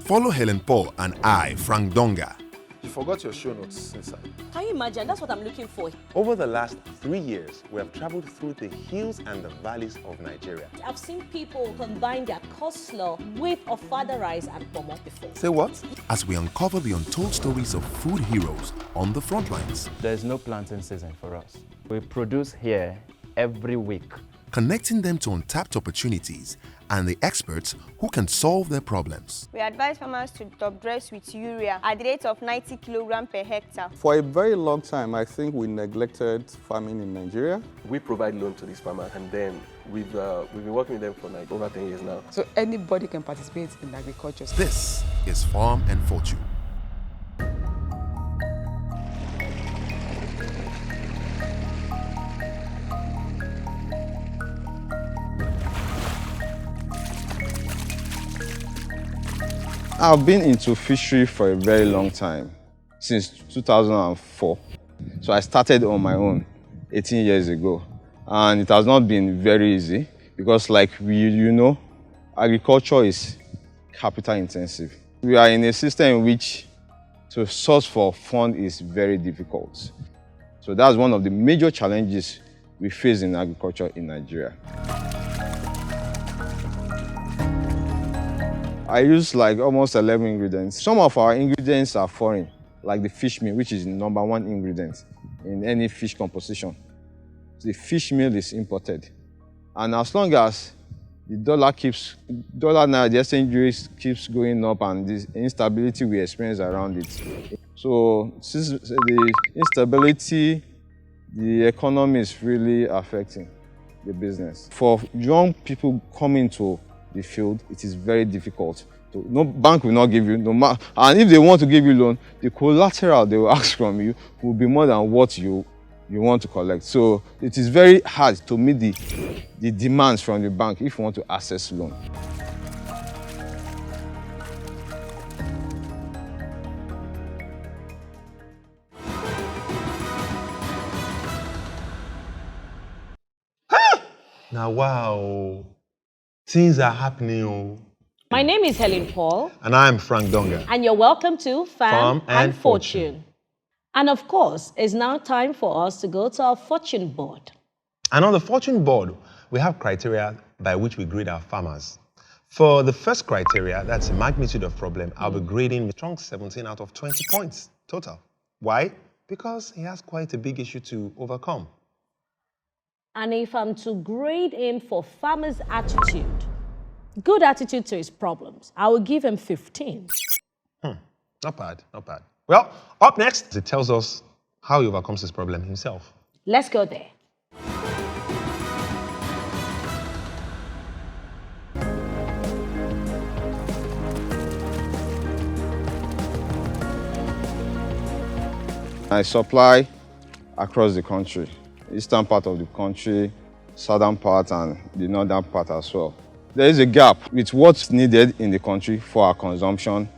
Follow Helen Paul and I, Frank Donga. You forgot your show notes inside. Can you imagine? That's what I'm looking for. Over the last 3 years, we have traveled through the hills and the valleys of Nigeria. I've seen people combine their coleslaw with ofada rice and pomo before. Say what? As we uncover the untold stories of food heroes on the front lines. There's no planting season for us. We produce here every week. Connecting them to untapped opportunities and the experts who can solve their problems. We advise farmers to top dress with urea at the rate of 90 kilograms per hectare. For a very long time, I think we neglected farming in Nigeria. We provide loan to these farmers, and then we've been working with them for like over 10 years now. So anybody can participate in agriculture. This is Farm&Fortune. I've been into fishery for a very long time, since 2004. So I started on my own 18 years ago. And it has not been very easy because like you know, agriculture is capital intensive. We are in a system in which to source for fund is very difficult. So that's one of the major challenges we face in agriculture in Nigeria. I use like almost 11 ingredients. Some of our ingredients are foreign, like the fish meal, which is the #1 ingredient in any fish composition. The fish meal is imported. And as long as the dollar now, the exchange rate keeps going up and the instability we experience around it. So since the instability, the economy is really affecting the business. For young people coming to the field, it is very difficult. No bank will not give you, and if they want to give you loan, the collateral they will ask from you will be more than what you want to collect. So it is very hard to meet the demands from the bank if you want to access loan. Now, wow, things are happening. My name is Helen Paul. And I'm Frank Donga. And you're welcome to Farm and Fortune. Fortune. And of course, it's now time for us to go to our fortune board. And on the fortune board, we have criteria by which we grade our farmers. For the first criteria, that's the magnitude of problem, I'll be grading a strong 17 out of 20 points total. Why? Because he has quite a big issue to overcome. And if I'm to grade him for farmer's attitude, good attitude to his problems, I will give him 15. Not bad, not bad. Well, up next, it tells us how he overcomes his problem himself. Let's go there. I supply across the country, eastern part of the country, southern part and the northern part as well. There is a gap with what's needed in the country for our consumption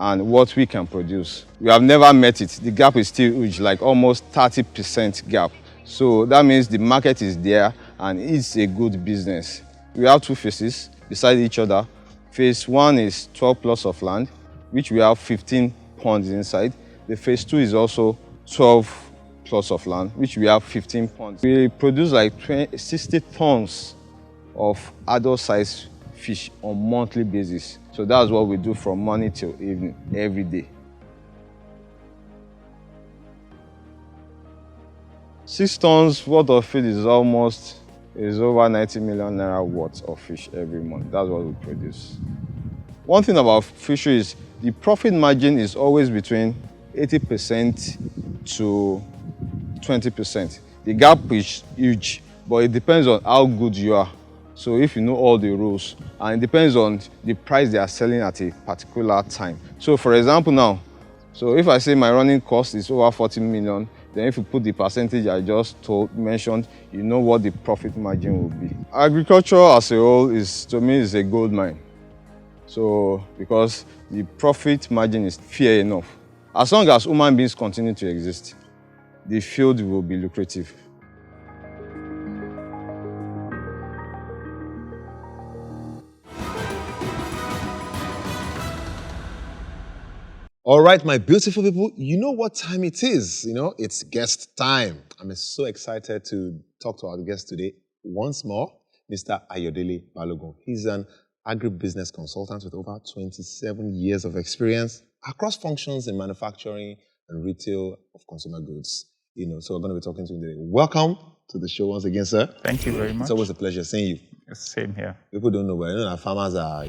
and what we can produce. We have never met it. The gap is still huge, like almost 30% gap. So that means the market is there and it's a good business. We have two phases beside each other. Phase 1 is 12 plots of land, which we have 15 ponds inside. The phase 2 is also 12 plots of land, which we have 15 ponds. We produce like 60 tons of adult-sized fish on a monthly basis. So that's what we do from morning till evening, every day. 6 tons worth of feed is over 90 million naira worth of fish every month. That's what we produce. One thing about fishery is the profit margin is always between 80% to 20%. The gap is huge, but it depends on how good you are. So if you know all the rules, and it depends on the price they are selling at a particular time. So for example now, so if I say my running cost is over 40 million, then if you put the percentage I just mentioned, you know what the profit margin will be. Agriculture as a whole is, to me, is a gold mine. So because the profit margin is fair enough. As long as human beings continue to exist, the field will be lucrative. All right, my beautiful people, you know what time it is. It's guest time. I'm so excited to talk to our guest today once more, Mr. Ayodele Balogun. He's an agribusiness consultant with over 27 years of experience across functions in manufacturing and retail of consumer goods. So we're going to be talking to him today. Welcome to the show once again, sir. Thank you very much. It's always a pleasure seeing you. Same here. People don't know, but that farmers are,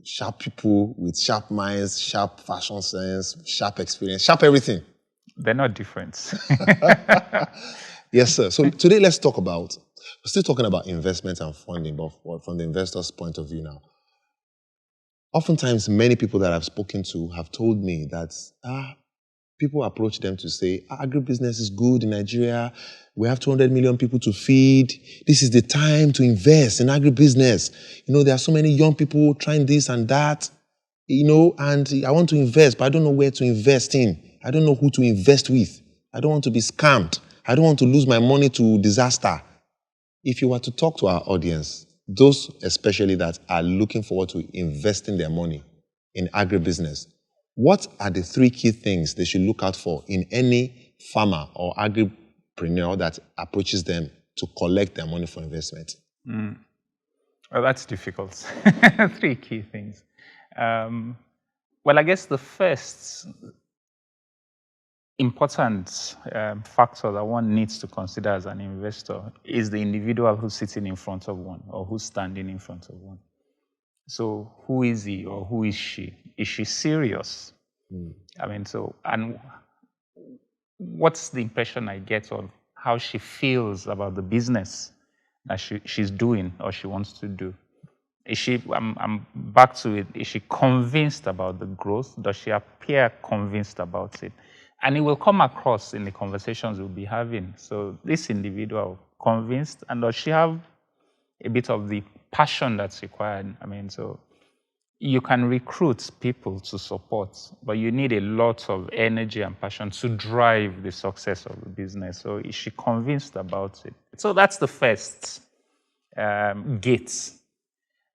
sharp people with sharp minds, sharp fashion sense, sharp experience, sharp everything. They're not different. Yes, sir. So today we're still talking about investment and funding, but from the investor's point of view now. Oftentimes, many people that I've spoken to have told me that people approach them to say, agribusiness is good in Nigeria. We have 200 million people to feed. This is the time to invest in agribusiness. There are so many young people trying this and that, and I want to invest, but I don't know where to invest in. I don't know who to invest with. I don't want to be scammed. I don't want to lose my money to disaster. If you were to talk to our audience, those especially that are looking forward to investing their money in agribusiness, what are the 3 key things they should look out for in any farmer or agripreneur that approaches them to collect their money for investment? Well, that's difficult. 3 key things. Well, I guess the first important factor that one needs to consider as an investor is the individual who's sitting in front of one or who's standing in front of one. So who is he or who is she? Is she serious? And what's the impression I get of how she feels about the business that she's doing or she wants to do? Is she, I'm back to it, is she convinced about the growth? Does she appear convinced about it? And it will come across in the conversations we'll be having. So this individual convinced, and does she have a bit of the passion that's required? So you can recruit people to support, but you need a lot of energy and passion to drive the success of the business. So is she convinced about it? So that's the first gate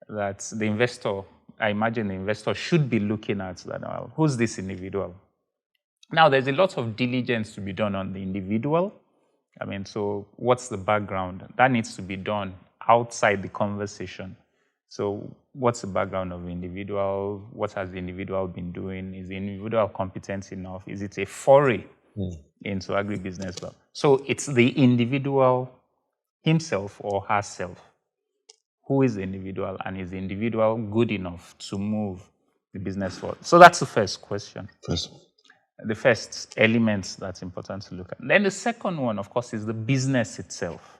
that the investor, I imagine the investor should be looking at. That, who's this individual? Now, there's a lot of diligence to be done on the individual. So what's the background? That needs to be done outside the conversation. So what's the background of the individual? What has the individual been doing? Is the individual competent enough? Is it a foray into agribusiness? So it's the individual himself or herself. Who is the individual, and is the individual good enough to move the business forward? So that's the first question. The first element that's important to look at. Then the second one, of course, is the business itself.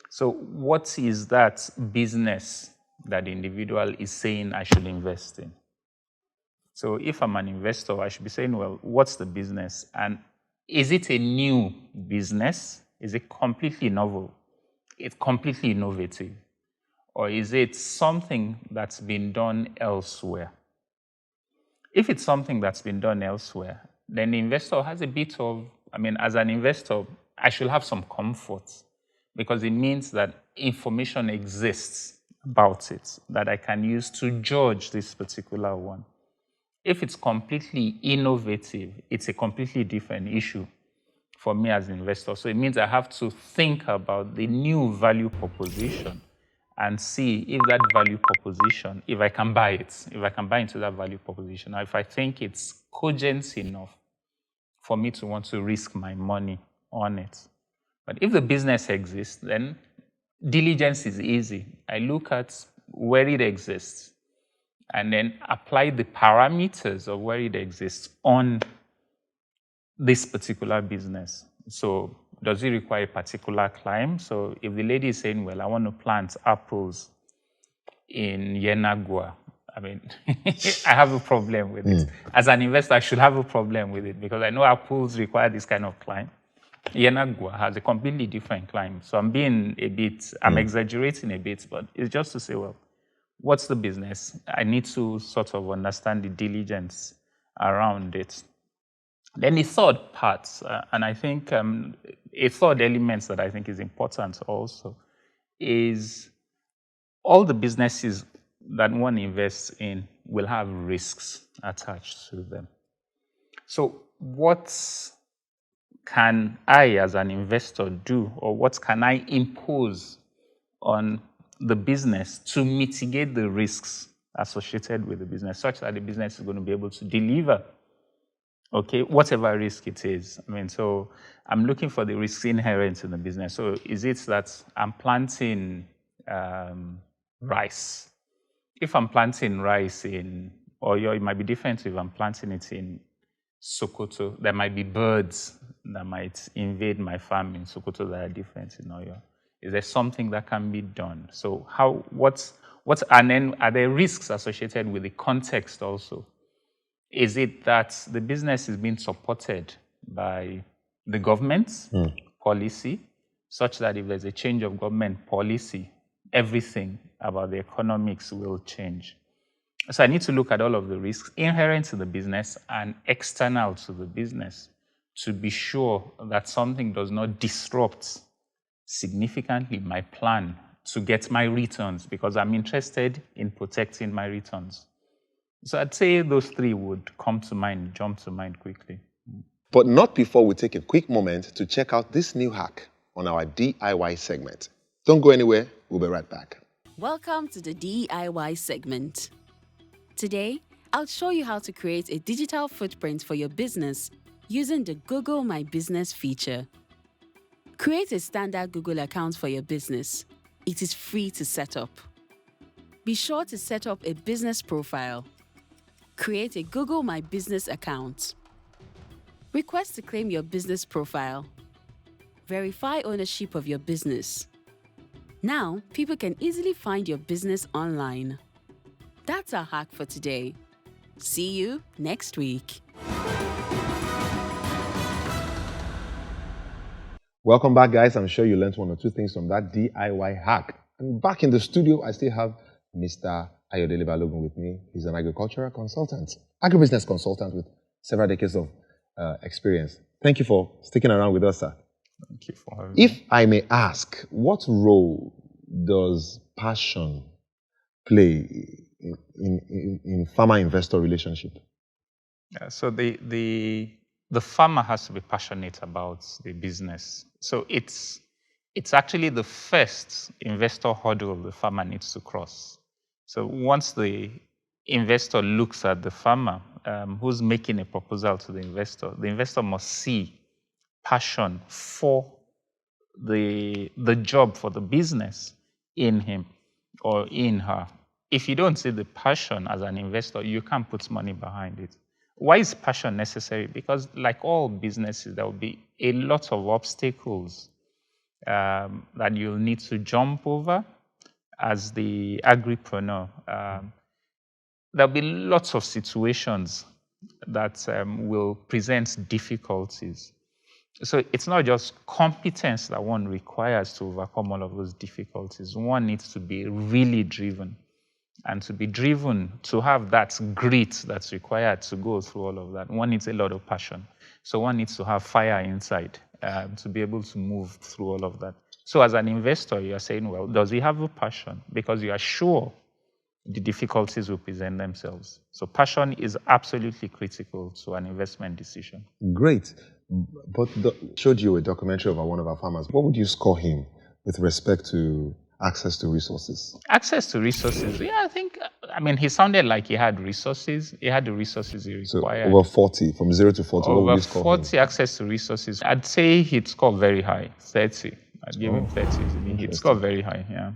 So what is that business that the individual is saying I should invest in? So if I'm an investor, I should be saying, well, what's the business? And is it a new business? Is it completely novel? It's completely innovative? Or is it something that's been done elsewhere? If it's something that's been done elsewhere, then the investor has a bit of, as an investor, I should have some comfort, because it means that information exists about it that I can use to judge this particular one. If it's completely innovative, it's a completely different issue for me as an investor. So it means I have to think about the new value proposition and see if that value proposition, if I can buy it, if I can buy into that value proposition, or if I think it's cogent enough for me to want to risk my money on it. But if the business exists, then diligence is easy. I look at where it exists and then apply the parameters of where it exists on this particular business. So does it require a particular climate? So if the lady is saying, well, I want to plant apples in Yenagua, I have a problem with it. As an investor, I should have a problem with it because I know apples require this kind of climate. Yenagua has a completely different climate. So I'm being I'm exaggerating a bit, but it's just to say, well, what's the business? I need to sort of understand the diligence around it. Then the third part, and I think a third element that I think is important also, is all the businesses that one invests in will have risks attached to them. So what can I, as an investor, do, or what can I impose on the business to mitigate the risks associated with the business, such that the business is going to be able to deliver, okay, whatever risk it is? I mean, so I'm looking for the risks inherent in the business. So is it that I'm planting rice? If I'm planting rice in Oyo, it might be different if I'm planting it in Sokoto. There might be birds that might invade my farm in Sokoto that are different in Oyo. Is there something that can be done? So and then are there risks associated with the context also? Is it that the business is being supported by the government's policy, such that if there's a change of government policy, everything about the economics will change? So I need to look at all of the risks inherent to the business and external to the business to be sure that something does not disrupt significantly my plan to get my returns, because I'm interested in protecting my returns. So I'd say those three would jump to mind quickly. But not before we take a quick moment to check out this new hack on our DIY segment. Don't go anywhere, we'll be right back. Welcome to the DIY segment. Today, I'll show you how to create a digital footprint for your business using the Google My Business feature. Create a standard Google account for your business. It is free to set up. Be sure to set up a business profile. Create a Google My Business account. Request to claim your business profile. Verify ownership of your business. Now, people can easily find your business online. That's our hack for today. See you next week. Welcome back, guys. I'm sure you learned one or two things from that DIY hack. And back in the studio, I still have Mr. Ayodele Balogun with me. He's an agricultural consultant, agribusiness consultant with several decades of experience. Thank you for sticking around with us, sir. Thank you for having me. If I may ask, what role does passion play in farmer-investor relationship? Yeah, so the farmer has to be passionate about the business. So it's actually the first investor hurdle the farmer needs to cross. So once the investor looks at the farmer who's making a proposal to the investor must see passion for the job, for the business in him or in her. If you don't see the passion as an investor, you can't put money behind it. Why is passion necessary? Because like all businesses, there will be a lot of obstacles that you'll need to jump over as the agripreneur. There'll be lots of situations that will present difficulties. So it's not just competence that one requires to overcome all of those difficulties. One needs to be really driven. And to be driven, to have that grit that's required to go through all of that, one needs a lot of passion. So one needs to have fire inside to be able to move through all of that. So as an investor, you are saying, well, does he have a passion? Because you are sure the difficulties will present themselves. So passion is absolutely critical to an investment decision. Great. But showed you a documentary about one of our farmers. What would you score him with respect to access to resources? Access to resources, yeah, I mean, he sounded like he had resources. He had the resources he required. So over 40, from 0 to 40, what would you score him? Over 40 access to resources. I'd say he'd score very high, 30. I'd give him 30. He'd score very high, yeah.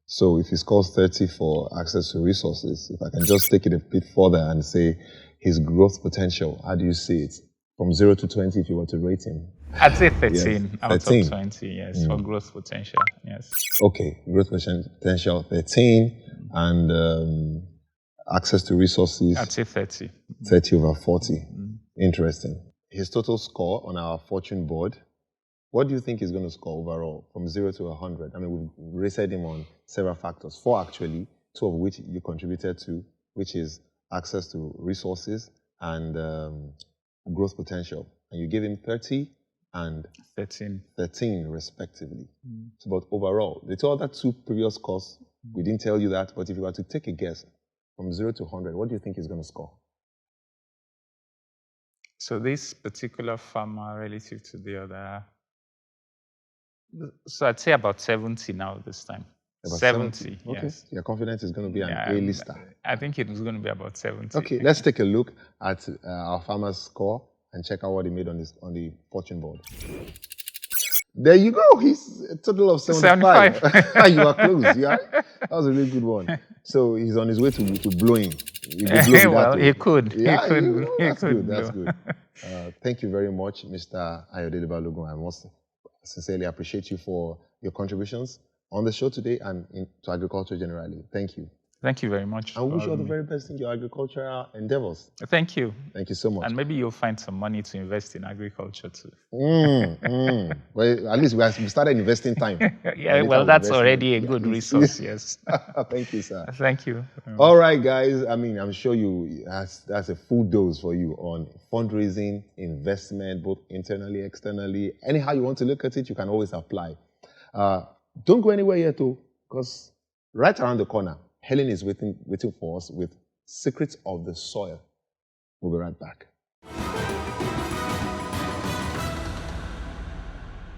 So if he scores 30 for access to resources, if I can just take it a bit further and say his growth potential, how do you see it? From 0 to 20, if you were to rate him? I'd say 13 yes. out 13. Of 20, yes, for growth potential, yes. Okay, growth potential 13, and access to resources? I'd say 30. 30 over 40. Interesting. His total score on our Fortune board, what do you think he's going to score overall from 0 to 100? I mean, we've rated him on several factors, 4 actually, 2 of which you contributed to, which is access to resources and growth potential. And you gave him 30 and 13 respectively. So, but overall, the other 2 previous scores, we didn't tell you that, but if you were to take a guess, from 0 to 100, what do you think he's going to score? So this particular farmer relative to the other, so I'd say about 70 now this time. About 70, Okay. yes. You're confident it's going to be an A-lister. I think it was going to be about 70. Okay, let's take a look at our farmer's score and check out what he made on the fortune board. There you go. He's a total of 75. You are close. Yeah, that was a really good one. So he's on his way to blowing. Well, he could. Yeah, he could. That's good. That's good. Thank you very much, Mr. Ayodele Balogun. I most sincerely appreciate you for your contributions on the show today and to agriculture generally. Thank you. Thank you very much. I wish you all the very best in your agricultural endeavors. Thank you. Thank you so much. And maybe you'll find some money to invest in agriculture too. Well, at least we started investing time. Yeah, well, that's already a good resource, yes. Thank you, sir. Thank you. All right, guys. I mean, I'm sure that's a full dose for you on fundraising, investment, both internally, externally. Anyhow you want to look at it, you can always apply. Don't go anywhere yet, though, because right around the corner, Helen is waiting for us with Secrets of the Soil. We'll be right back.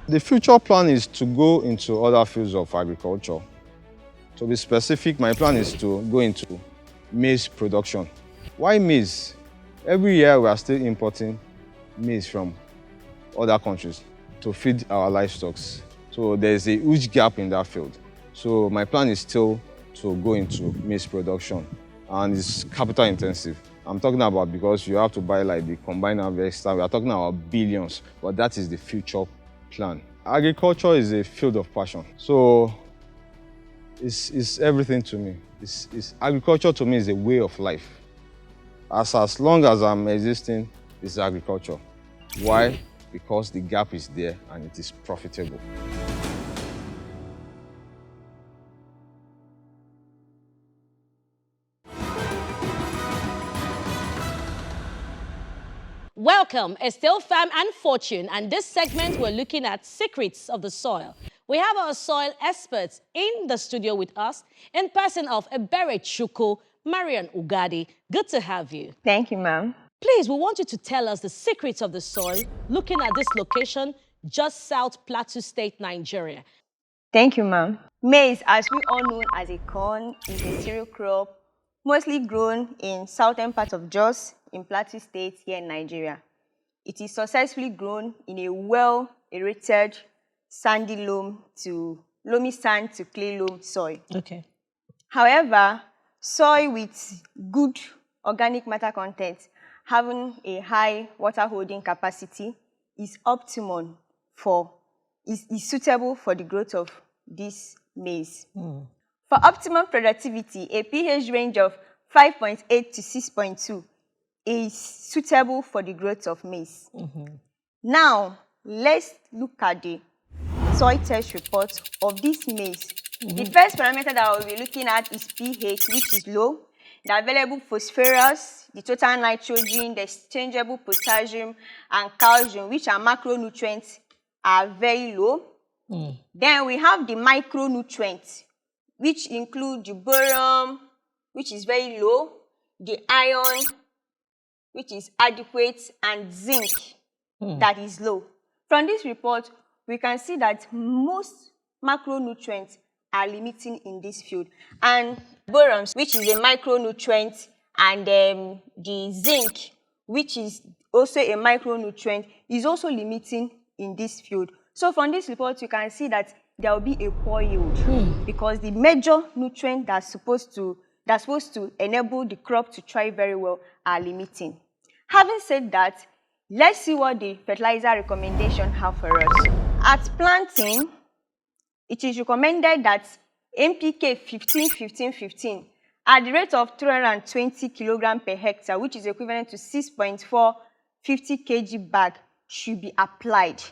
The future plan is to go into other fields of agriculture. To be specific, my plan is to go into maize production. Why maize? Every year we are still importing maize from other countries to feed our livestock. So there's a huge gap in that field. So my plan is still to go into maize production, and it's capital intensive. I'm talking about because you have to buy like the combined harvester. We are talking about billions, but that is the future plan. Agriculture is a field of passion, so it's everything to me. Agriculture to me is a way of life. As long as I'm existing, it's agriculture. Why? Because the gap is there and it is profitable. Welcome, it's still Farm&Fortune, and this segment we're looking at secrets of the soil. We have our soil experts in the studio with us, in person of Ebere Chuku, Marian Ugadi. Good to have you. Thank you, ma'am. Please, we want you to tell us the secrets of the soil, looking at this location, just South Plateau State, Nigeria. Thank you, ma'am. Maize, as we all know as a corn, is a cereal crop mostly grown in southern part of Jos in Plateau State here in Nigeria. It is successfully grown in a well-aerated sandy loamy sand to clay loam soil. Okay. However, soil with good organic matter content having a high water holding capacity is suitable for the growth of this maize. For optimum productivity, a pH range of 5.8 to 6.2 is suitable for the growth of maize. Now, let's look at the soil test report of this maize. The first parameter that I will be looking at is pH, which is low. The available phosphorus, the total nitrogen, the exchangeable potassium, and calcium, which are macronutrients, are very low. Then we have the micronutrients, which include the boron, which is very low, the iron, which is adequate, and zinc, that is low. From this report, we can see that most macronutrients are limiting in this field. And boron, which is a micronutrient, and the zinc, which is also a micronutrient, is also limiting in this field. So from this report, you can see that there will be a poor yield because the major nutrient that's supposed to enable the crop to thrive very well are limiting. Having said that, let's see what the fertilizer recommendation have for us. At planting, it is recommended that NPK 15-15-15 at the rate of 320 kg per hectare, which is equivalent to 6.4 50 kg bag, should be applied.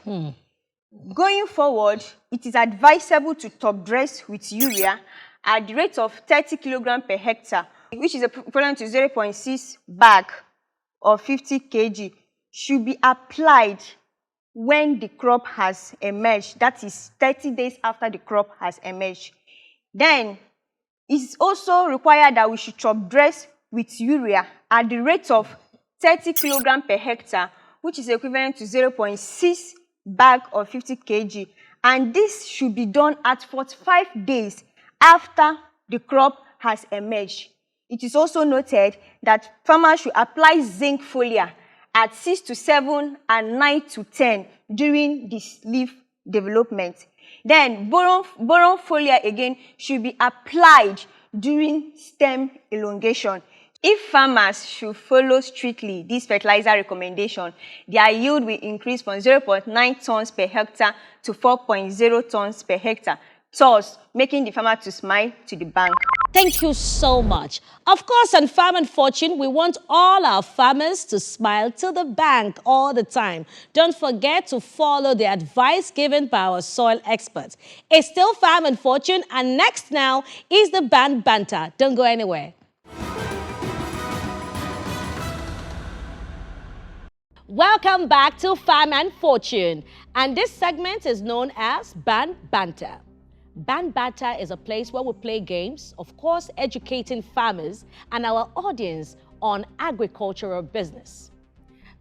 Going forward, it is advisable to top dress with urea at the rate of 30 kg per hectare, which is equivalent to 0.6 bag of 50 kg, should be applied when the crop has emerged, that is 30 days after the crop has emerged. Then, it's also required that we should top dress with urea at the rate of 30 kg per hectare which is equivalent to 0.6 bag of 50 kg. And this should be done at 45 days after the crop has emerged. It is also noted that farmers should apply zinc foliar at 6 to 7 and 9 to 10 during this leaf development. Then boron foliar again should be applied during stem elongation. If farmers should follow strictly this fertilizer recommendation, their yield will increase from 0.9 tons per hectare to 4.0 tons per hectare, thus making the farmer to smile to the bank. Thank you so much. Of course, on Farm and Fortune, we want all our farmers to smile to the bank all the time. Don't forget to follow the advice given by our soil experts. It's still Farm and Fortune, and next now is the Banter. Don't go anywhere. Welcome back to Farm and Fortune, and this segment is known as Banter. Banter is a place where we play games, of course educating farmers and our audience on agricultural business.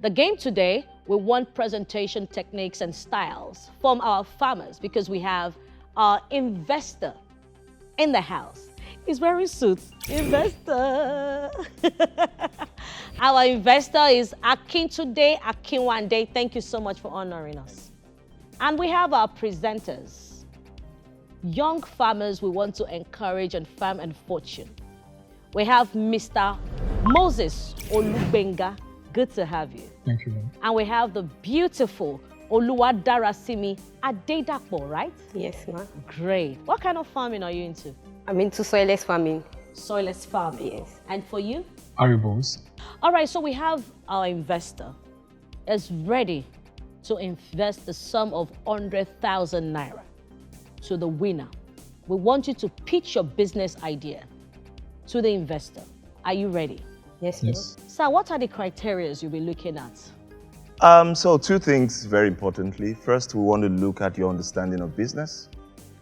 The game today, we want presentation techniques and styles from our farmers because we have our investor in the house. He's wearing suits. Investor. Our investor is Akintunde Akinwande. Thank you so much for honoring us. And we have our presenters, young farmers we want to encourage on Farm and Fortune. We have Mr. Moses Olubenga. Good to have you. Thank you, ma'am. And we have the beautiful Oluwadarasimi Adedapo, right? Yes, ma'am. Great. What kind of farming are you into? I'm into soilless farming. Soilless farming? Yes. And for you? Aribos. All right, so we have our investor is ready to invest the sum of 100,000 naira to the winner. We want you to pitch your business idea to the investor. Are you ready? Yes, yes. Sir, what are the criteria you'll be looking at? So two things very importantly. First, we want to look at your understanding of business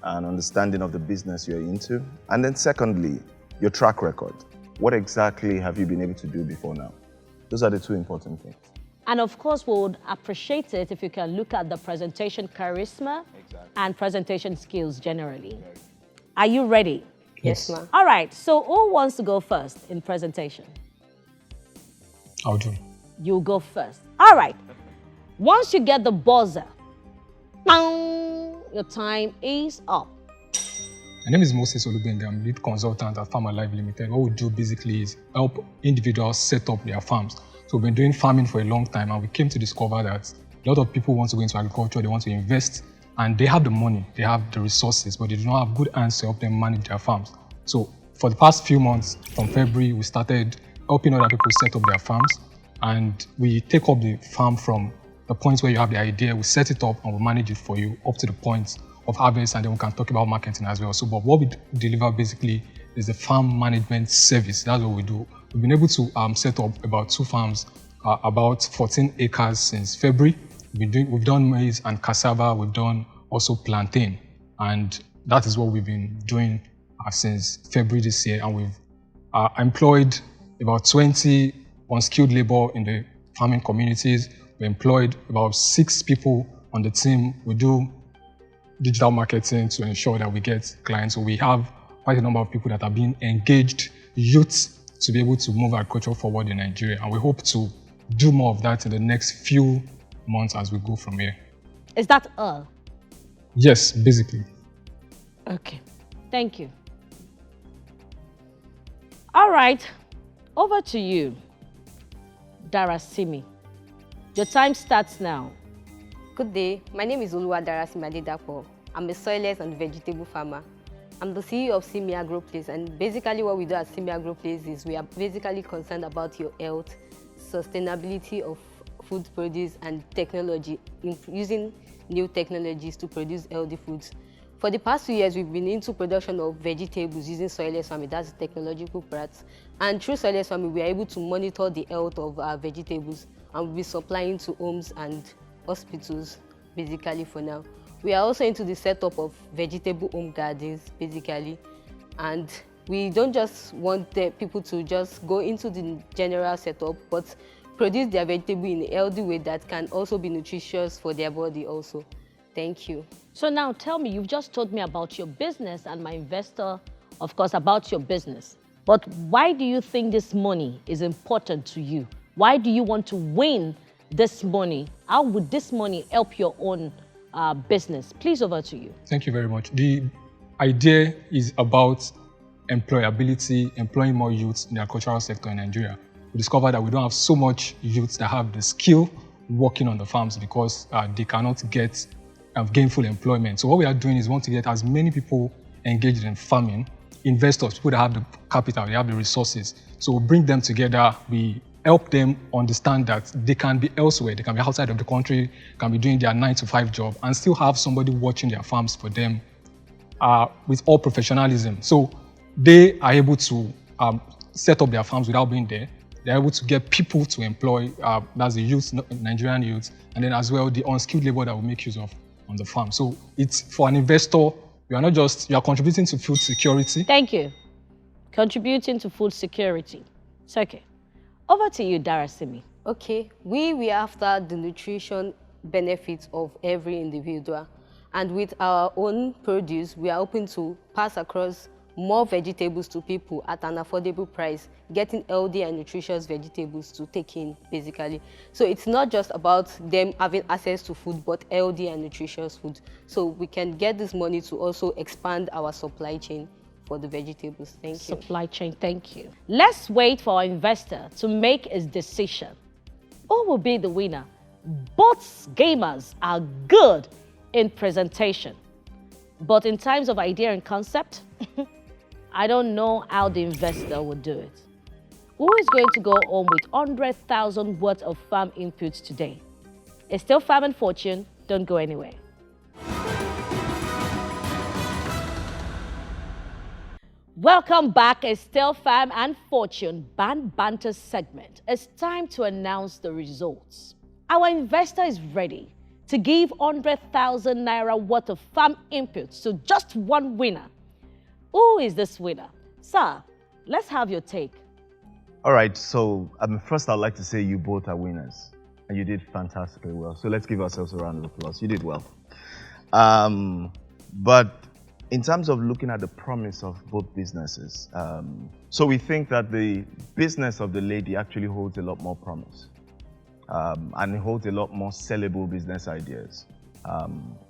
and understanding of the business you're into. And then secondly, your track record. What exactly have you been able to do before now? Those are the two important things. And of course, we would appreciate it if you can look at the presentation charisma and presentation skills generally. Are you ready? Yes, ma'am. All right, so who wants to go first in presentation? I'll do. You go first. All right. Once you get the buzzer, your time is up. My name is Moses Olubenga. I'm lead consultant at Farm Alive Limited. What we do basically is help individuals set up their farms. So we've been doing farming for a long time, and we came to discover that a lot of people want to go into agriculture, they want to invest, and they have the money, they have the resources, but they do not have good hands to help them manage their farms. So for the past few months, from February, we started helping other people set up their farms, and we take up the farm from the point where you have the idea, we set it up and we manage it for you up to the point of harvest, and then we can talk about marketing as well. So, but what we deliver basically is the farm management service. That's what we do. We've been able to set up about 2 farms, about 14 acres since February. We've done maize and cassava. We've done also plantain, and that is what we've been doing since February this year. And we've employed about 20 unskilled labor in the farming communities. We employed about 6 people on the team. We do digital marketing to ensure that we get clients. So we have quite a number of people that are being engaged, youths, to be able to move agriculture forward in Nigeria. And we hope to do more of that in the next few months as we go from here. Is that all? Yes, basically. Okay, thank you. All right, over to you, Darasimi. Your time starts now. Good day. My name is Oluwadarasimi Adedapo. I'm a soilless and vegetable farmer. I'm the CEO of Simi Agro Place, and basically what we do at Simi Agro Place is we are basically concerned about your health, sustainability of food produce, and technology, using new technologies to produce healthy foods. For the past 2 years, we've been into production of vegetables using soilless farming. That's the technological part. And through soilless farming, we are able to monitor the health of our vegetables, and we'll be supplying to homes and hospitals, basically, for now. We are also into the setup of vegetable home gardens, basically, and we don't just want the people to just go into the general setup, but produce their vegetable in a healthy way that can also be nutritious for their body also. Thank you. So now tell me, you've just told me about your business and my investor, of course, about your business. But why do you think this money is important to you? Why do you want to win this money? How would this money help your own business? Please, over to you. Thank you very much. The idea is about employability, employing more youths in the agricultural sector in Nigeria. We discovered that we don't have so much youths that have the skill working on the farms because they cannot get gainful employment. So what we are doing is we want to get as many people engaged in farming, investors, people that have the capital, they have the resources. So we bring them together, we help them understand that they can be elsewhere, they can be outside of the country, can be doing their 9-to-5 job and still have somebody watching their farms for them with all professionalism. So they are able to set up their farms without being there. They're able to get people to employ, that's the youth, Nigerian youth, and then as well the unskilled labor that we make use of on the farm. So it's for an investor, you are not just, you are contributing to food security. Thank you. Contributing to food security. It's okay. Over to you, Darasimi. Okay, we are after the nutrition benefits of every individual. And with our own produce, we are hoping to pass across more vegetables to people at an affordable price, getting healthy and nutritious vegetables to take in, basically. So it's not just about them having access to food, but healthy and nutritious food. So we can get this money to also expand our supply chain for the vegetables. Thank you. Supply chain, thank you. Let's wait for our investor to make his decision. Who will be the winner? Both gamers are good in presentation, but in terms of idea and concept, I don't know how the investor would do it. Who is going to go home with 100,000 worth of farm inputs today? It's still Farm&Fortune. Don't go anywhere. Welcome back. It's still Farm&Fortune Banter segment. It's time to announce the results. Our investor is ready to give 100,000 naira worth of farm inputs to just one winner. Who is this winner? Sir, let's have your take. All right, so first I'd like to say you both are winners and you did fantastically well. So let's give ourselves a round of applause. You did well. But in terms of looking at the promise of both businesses, so we think that the business of the lady actually holds a lot more promise and it holds a lot more sellable business ideas.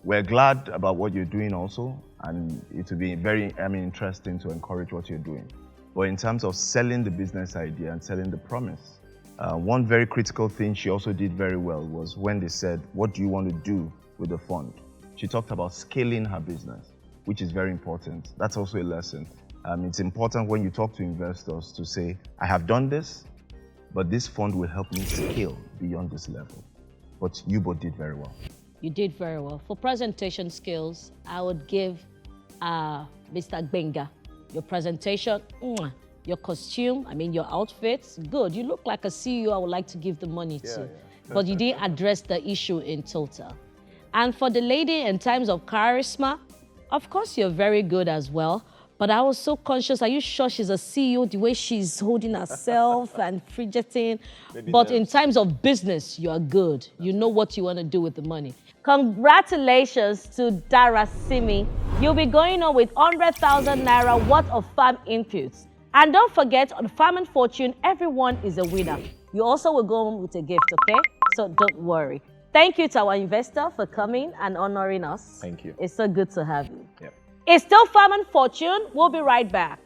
We're glad about what you're doing also, and it will be very interesting to encourage what you're doing. But in terms of selling the business idea and selling the promise, one very critical thing she also did very well was when they said, what do you want to do with the fund? She talked about scaling her business, which is very important. That's also a lesson. It's important when you talk to investors to say, I have done this, but this fund will help me scale beyond this level. But you both did very well. You did very well. For presentation skills, I would give Mr. Benga. Your presentation, your costume, your outfits, good. You look like a CEO I would like to give the money to. Yeah. But you didn't address the issue in total. And for the lady, in terms of charisma, of course you're very good as well. But I was so conscious, are you sure she's a CEO, the way she's holding herself and fidgeting? But in terms of business, you are good. You know what you want to do with the money. Congratulations to Darasimi. You'll be going on with 100,000 naira worth of farm inputs. And don't forget, on Farm&Fortune, everyone is a winner. You also will go home with a gift, okay? So don't worry. Thank you to our investor for coming and honoring us. Thank you. It's so good to have you. Yep. It's still Farm&Fortune. We'll be right back.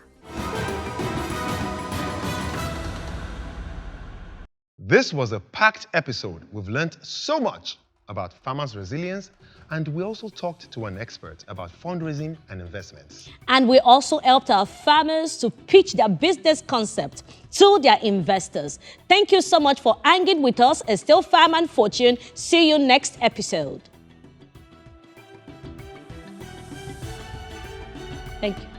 This was a packed episode. We've learned so much about farmers' resilience, and we also talked to an expert about fundraising and investments. And we also helped our farmers to pitch their business concept to their investors. Thank you so much for hanging with us. It's still Farm&Fortune. See you next episode. Thank you.